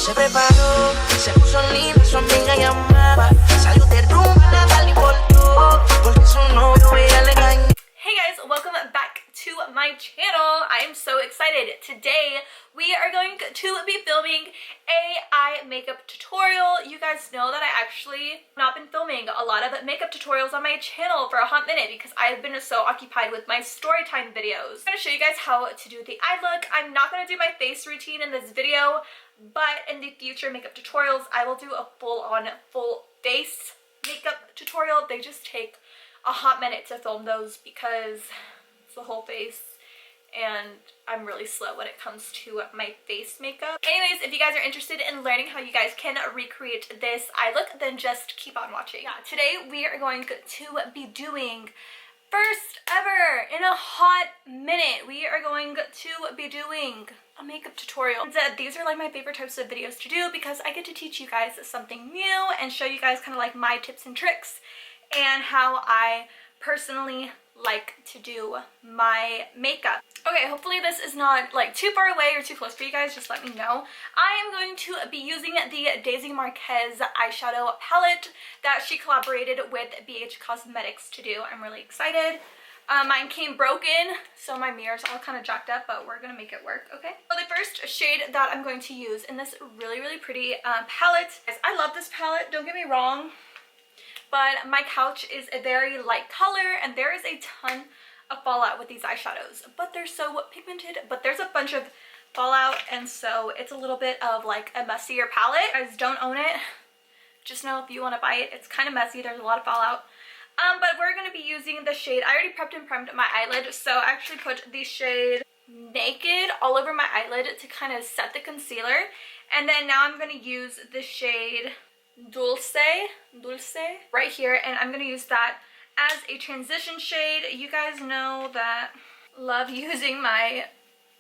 Se preparó, se puso linda, su amiga llamaba. Salió de rumba, nada le importó, porque su novio ella le engañó. Hey guys, welcome back to my channel. I am so excited. Today we are going to be filming a eye makeup tutorial. You guys know that I actually not been filming a lot of makeup tutorials on my channel for a hot minute because I've been so occupied with my story time videos. I'm going to show you guys how to do the eye look. I'm not going to do my face routine in this video, but in the future makeup tutorials I will do a full face makeup tutorial. They just take a hot minute to film those because it's the whole face and I'm really slow when it comes to my face makeup. Anyways, if you guys are interested in learning how you guys can recreate this eye look, then just keep on watching. Yeah, today we are going to be doing, first ever in a hot minute, we are going to be doing a makeup tutorial. And these are like my favorite types of videos to do because I get to teach you guys something new and show you guys kind of like my tips and tricks and how I personally like to do my makeup. Okay, hopefully this is not like too far away or too close for you guys, just let me know. I am going to be using the Daisy Marquez eyeshadow palette that she collaborated with BH Cosmetics to do. I'm really excited. Mine came broken, so my mirror's all kind of jacked up, but we're gonna make it work, okay? So the first shade that I'm going to use in this really pretty palette is, I love this palette, don't get me wrong, but my couch is a very light color and there is a ton of fallout with these eyeshadows, but they're so pigmented, but there's a bunch of fallout, and so it's a little bit of like a messier palette. You guys don't own it, just know if you want to buy it, it's kind of messy, there's a lot of fallout. But we're going to be using the shade, I already prepped and primed my eyelid, so I actually put the shade Naked all over my eyelid to kind of set the concealer, and then now I'm going to use the shade Dulce right here, and I'm going to use that as a transition shade. You guys know that I love using my,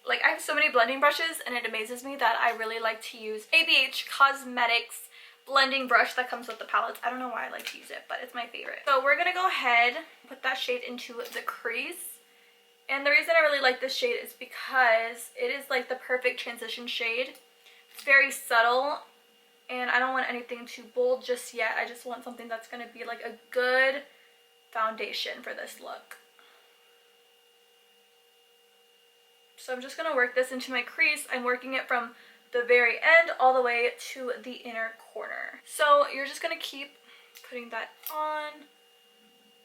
like, I have so many blending brushes and it amazes me that I really like to use BH Cosmetics blending brush that comes with the palettes. I don't know why I like to use it, but it's my favorite. So we're gonna go ahead and put that shade into the crease, and the reason I really like this shade is because it is like the perfect transition shade. It's very subtle and I don't want anything too bold just yet. I just want something that's going to be like a good foundation for this look. So I'm just going to work this into my crease. I'm working it from the very end all the way to the inner corner. So you're just going to keep putting that on.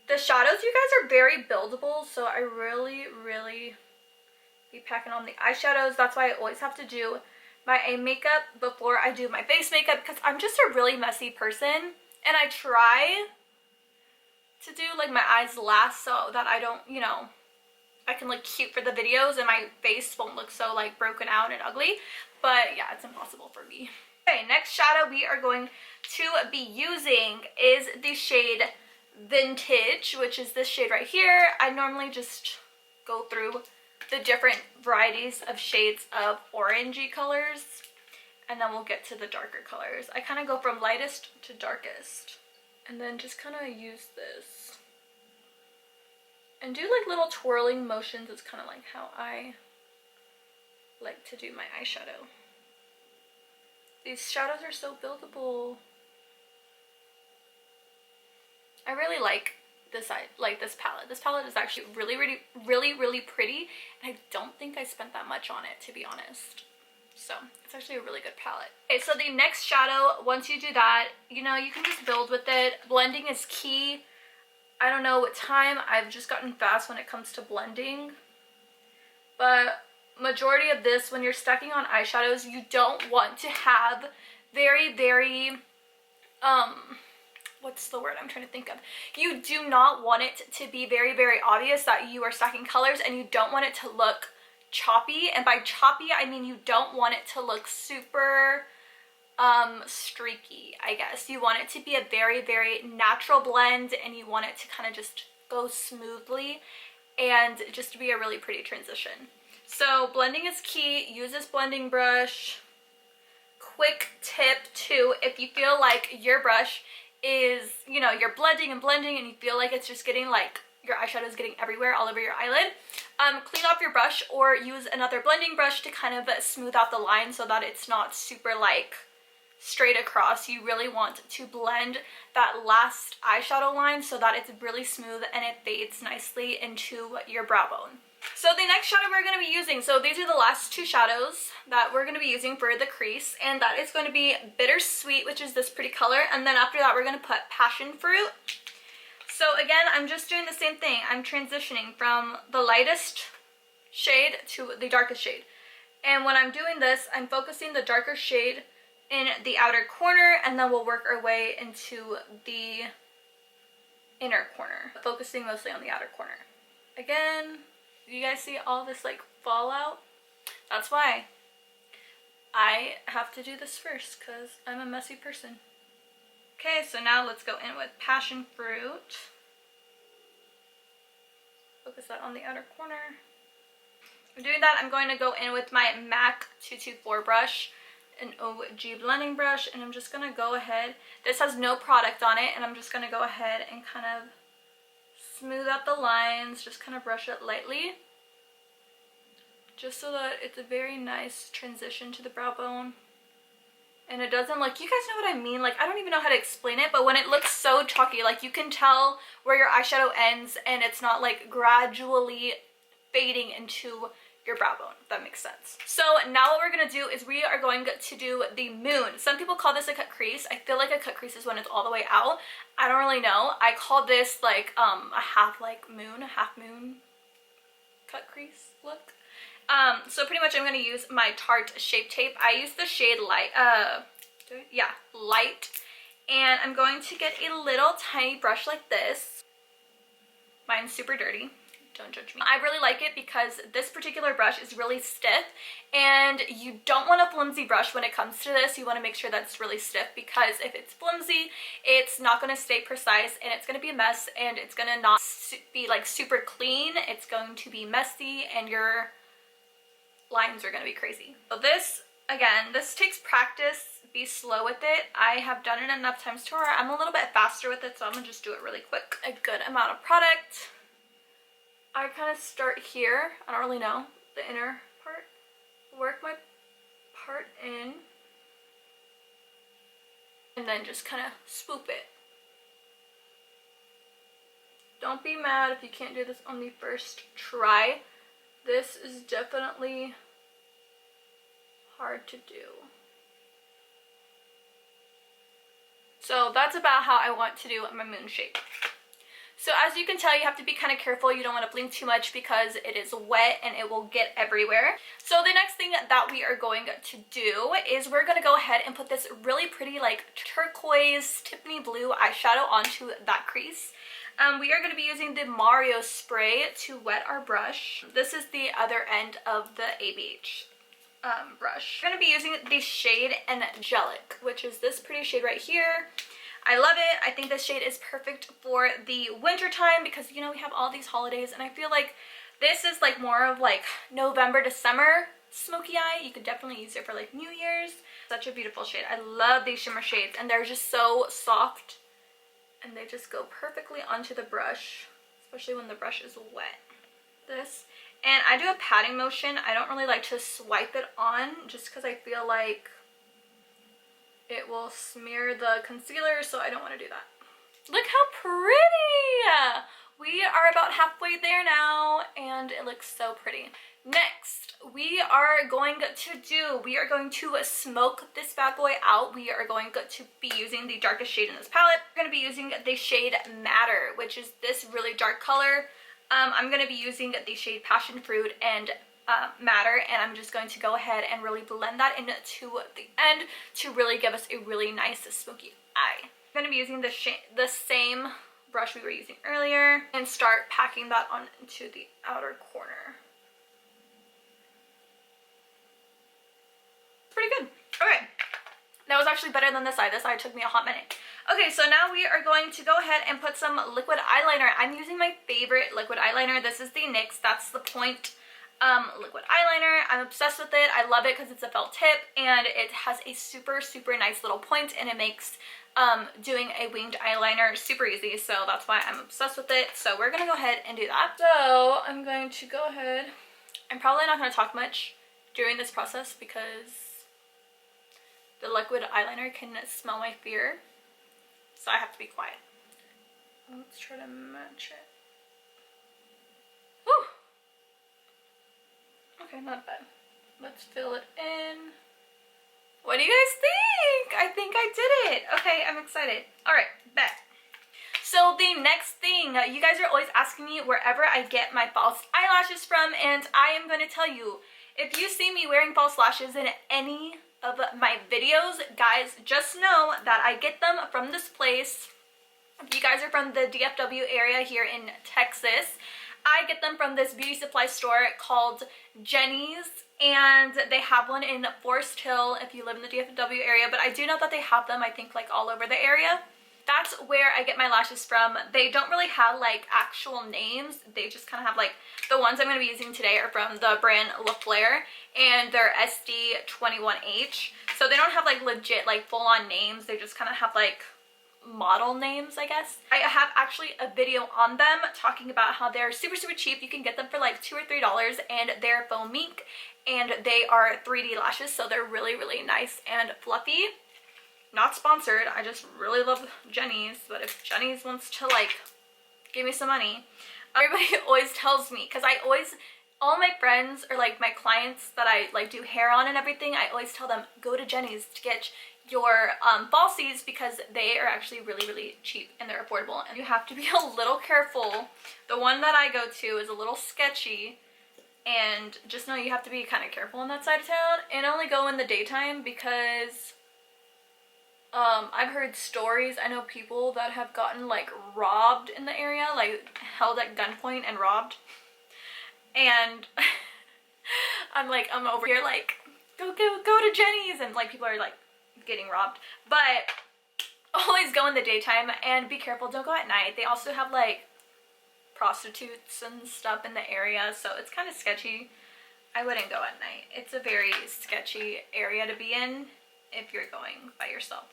The shadows, you guys, are very buildable, so I really be packing on the eyeshadows. That's why I always have to do my eye makeup before I do my face makeup because I'm just a really messy person and I try to do like my eyes last so that I don't, you know, I can look cute for the videos and my face won't look so like broken out and ugly, but yeah, it's impossible for me. Okay, next shadow we are going to be using is the shade Vintage, which is this shade right here. I normally just go through the different varieties of shades of orangey colors and then we'll get to the darker colors. I kind of go from lightest to darkest and then just kind of use this and do like little twirling motions. It's kind of like how I like to do my eyeshadow. These shadows are so buildable. I really like this palette. This palette is actually really pretty, and I don't think I spent that much on it, to be honest. So it's actually a really good palette. Okay, so the next shadow, once you do that, you know, you can just build with it. Blending is key. I don't know what time, I've just gotten fast when it comes to blending, but majority of this, when you're stacking on eyeshadows, you don't want to have very what's the word I'm trying to think of? You do not want it to be very obvious that you are stacking colors, and you don't want it to look choppy. And by choppy, I mean you don't want it to look super streaky, I guess. You want it to be a very natural blend, and you want it to kind of just go smoothly and just to be a really pretty transition. So blending is key. Use this blending brush. Quick tip too, if you feel like your brush is, you know, you're blending and you feel like it's just getting like your eyeshadow is getting everywhere all over your eyelid, clean off your brush or use another blending brush to kind of smooth out the line so that it's not super like straight across. You really want to blend that last eyeshadow line so that it's really smooth and it fades nicely into your brow bone. So the next shadow we're going to be using, so these are the last two shadows that we're going to be using for the crease, and that is going to be Bittersweet, which is this pretty color, and then after that we're going to put Passion Fruit. So again, I'm just doing the same thing. I'm transitioning from the lightest shade to the darkest shade, and when I'm doing this, I'm focusing the darker shade in the outer corner, and then we'll work our way into the inner corner, focusing mostly on the outer corner. Again, you guys see all this like fallout? That's why I have to do this first, because I'm a messy person. Okay, so now let's go in with Passion Fruit. Focus that on the outer corner. I'm doing that, I'm going to go in with my MAC 224 brush, an OG blending brush, and I'm just going to go ahead. This has no product on it, and I'm just going to go ahead and kind of smooth out the lines, just kind of brush it lightly, just so that it's a very nice transition to the brow bone. And it doesn't, like, you guys know what I mean? Like, I don't even know how to explain it, but when it looks so chalky, like, you can tell where your eyeshadow ends and it's not, like, gradually fading into your brow bone, if that makes sense. So now what we're going to do is we are going to do the moon. Some people call this a cut crease. I feel like a cut crease is when it's all the way out. I don't really know. I call this, like, a half moon cut crease look. So pretty much I'm going to use my Tarte Shape Tape. I use the shade Light, Light, and I'm going to get a little tiny brush like this. Mine's super dirty. Don't judge me. I really like it because this particular brush is really stiff, and you don't want a flimsy brush when it comes to this. You want to make sure that it's really stiff, because if it's flimsy, it's not going to stay precise and it's going to be a mess, and it's going to not be like super clean. It's going to be messy and your lines are going to be crazy. So this, again, this takes practice. Be slow with it. I have done it enough times to where I'm a little bit faster with it, so I'm going to just do it really quick. A good amount of product. I kind of start here. I don't really know. The inner part. Work my part in. And then just kind of swoop it. Don't be mad if you can't do this on the first try. This is definitely hard to do. So that's about how I want to do my moon shape. So as you can tell, you have to be kind of careful. You don't want to blink too much because it is wet and it will get everywhere. So the next thing that we are going to do is we're going to go ahead and put this really pretty like turquoise Tiffany blue eyeshadow onto that crease. We are going to be using the Mario spray to wet our brush. This is the other end of the ABH brush. We're going to be using the shade Angelic, which is this pretty shade right here. I love it. I think this shade is perfect for the winter time because, you know, we have all these holidays, and I feel like this is like more of like November, December smoky eye. You could definitely use it for like New Year's. Such a beautiful shade. I love these shimmer shades, and they're just so soft, and they just go perfectly onto the brush, especially when the brush is wet. This, and I do a patting motion. I don't really like to swipe it on just because I feel like it will smear the concealer, so I don't want to do that. Look how pretty! We are about halfway there now, and it looks so pretty. Next, we are going to smoke this bad boy out. We are going to be using the darkest shade in this palette. We're going to be using the shade Matter, which is this really dark color. I'm going to be using the shade Passion Fruit and Matter, and I'm just going to go ahead and really blend that into the end to really give us a really nice smoky eye. I'm going to be using the same brush we were using earlier and start packing that on into the outer corner. Pretty good. Okay, that was actually better than this side. This side took me a hot minute. Okay, so now we are going to go ahead and put some liquid eyeliner. I'm using my favorite liquid eyeliner. This is the NYX. That's the point liquid eyeliner. I'm obsessed with it. I love it because it's a felt tip and it has a super, super nice little point, and it makes doing a winged eyeliner super easy. So that's why I'm obsessed with it. So we're gonna go ahead and do that. So I'm going to go ahead. I'm probably not going to talk much during this process because the liquid eyeliner can smell my fear. So I have to be quiet. Let's try to match it. Whew. Okay, not bad. Let's fill it in. What do you guys think? I think I did it. Okay, I'm excited. All right, bet. So the next thing, you guys are always asking me wherever I get my false eyelashes from, and I am going to tell you, if you see me wearing false lashes in any of my videos, guys, just know that I get them from this place. If you guys are from the DFW area here in Texas, I get them from this beauty supply store called Jenny's, and they have one in Forest Hill if you live in the DFW area, but I do know that they have them, I think, like all over the area. That's where I get my lashes from. They don't really have like actual names. They just kind of have like, the ones I'm going to be using today are from the brand La Flare, and they're SD21H. So they don't have like legit like full-on names. They just kind of have like model names, I guess. I have actually a video on them talking about how they're super, super cheap. You can get them for like $2 or $3, and they're faux mink, and they are 3D lashes. So they're really, really nice and fluffy. Not sponsored, I just really love Jenny's, but if Jenny's wants to like give me some money. Everybody always tells me, because I always, all my friends or like my clients that I like do hair on and everything, I always tell them, go to Jenny's to get your falsies, because they are actually really, really cheap and they're affordable, and you have to be a little careful. The one that I go to is a little sketchy, and just know you have to be kind of careful on that side of town, and only go in the daytime because I've heard stories. I know people that have gotten like robbed in the area, like held at gunpoint and robbed. And I'm over here like, go to Jenny's, and like people are like getting robbed. But always go in the daytime and be careful. Don't go at night. They also have like prostitutes and stuff in the area, so it's kind of sketchy. I wouldn't go at night. It's a very sketchy area to be in if you're going by yourself.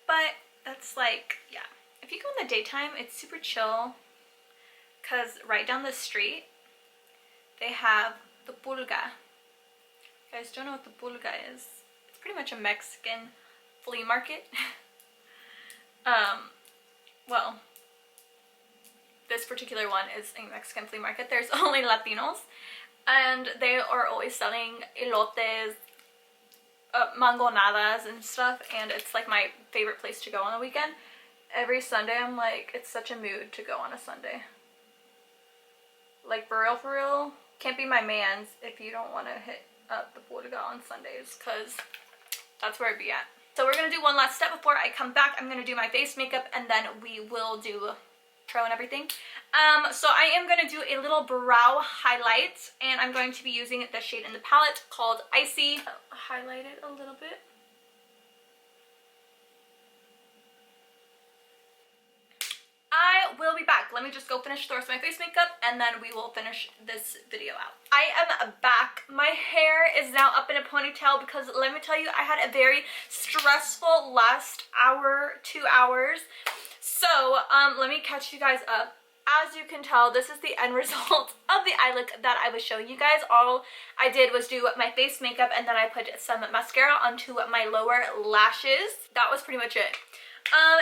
But that's like, yeah. If you go in the daytime, it's super chill, because right down the street, they have the pulga. You guys don't know what the pulga is? It's pretty much a Mexican flea market. Well, this particular one is a Mexican flea market. There's only Latinos, and they are always selling elotes, mangonadas and stuff, and it's like my favorite place to go on the weekend. Every Sunday I'm like, it's such a mood to go on a Sunday. Like for real, can't be my man's if you don't want to hit up the Portugal on Sundays, because that's where I'd be at. So we're going to do one last step before I come back. I'm going to do my face makeup, and then we will do pro and everything. So I am going to do a little brow highlight, and I'm going to be using the shade in the palette called Icy. Highlight it a little bit. I will be back. Let me just go finish the rest of my face makeup, and then we will finish this video out. I am back. My hair is now up in a ponytail because let me tell you, I had a very stressful last hour, 2 hours. So let me catch you guys up. As you can tell, this is the end result of the eye look that I was showing you guys. All I did was do my face makeup, and then I put some mascara onto my lower lashes. That was pretty much it.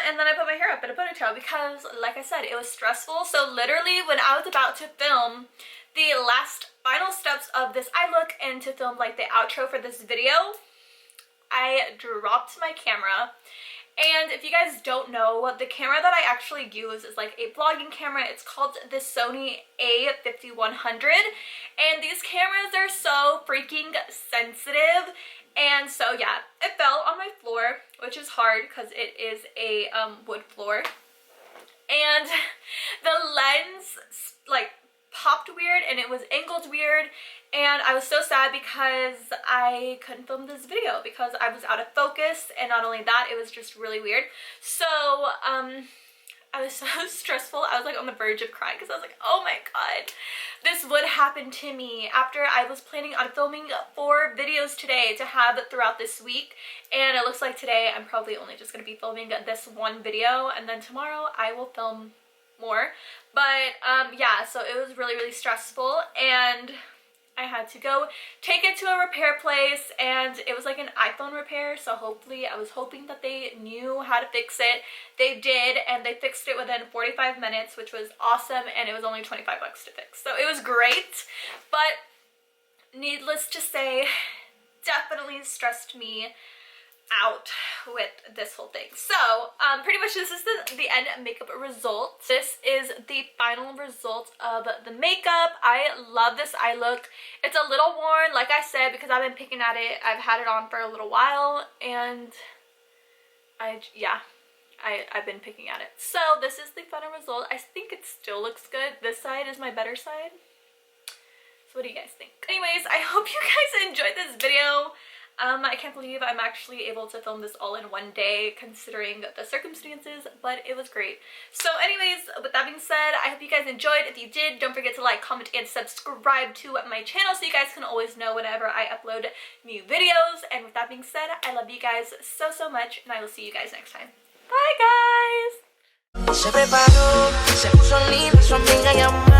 And then I put my hair up in a ponytail because, like I said, it was stressful. So literally when I was about to film the last final steps of this eye look and to film like the outro for this video, I dropped my camera. And if you guys don't know, the camera that I actually use is like a vlogging camera. It's called the Sony A5100, and these cameras are so freaking sensitive. And so yeah, it fell on my floor, which is hard because it is a wood floor, and the lens like popped weird and it was angled weird, and I was so sad because I couldn't film this video because I was out of focus, and not only that, it was just really weird. So I I was so stressful. I was like on the verge of crying because I was like, oh my god, this would happen to me after I was planning on filming 4 videos today to have throughout this week. And it looks like today I'm probably only just going to be filming this one video, and then tomorrow I will film more. But yeah, so it was really stressful, and I had to go take it to a repair place, and it was like an iPhone repair, so hopefully I was hoping that they knew how to fix it. They did, and they fixed it within 45 minutes, which was awesome, and it was only 25 bucks to fix. So it was great, but needless to say, definitely stressed me out with this whole thing. So pretty much this is the end makeup result. This is the final result of the makeup. I love this eye look. It's a little worn, like I said, because I've been picking at it. I've had it on for a little while, and I've been picking at it. So this is the final result. I think it still looks good. This side is my better side. So what do you guys think? Anyways, I hope you guys enjoyed this video. I can't believe I'm actually able to film this all in one day considering the circumstances, but it was great. So anyways, with that being said, I hope you guys enjoyed. If you did, don't forget to like, comment, and subscribe to my channel so you guys can always know whenever I upload new videos. And with that being said, I love you guys so much, and I will see you guys next time. Bye guys! Se preparó, se puso linda, su amiga llamó.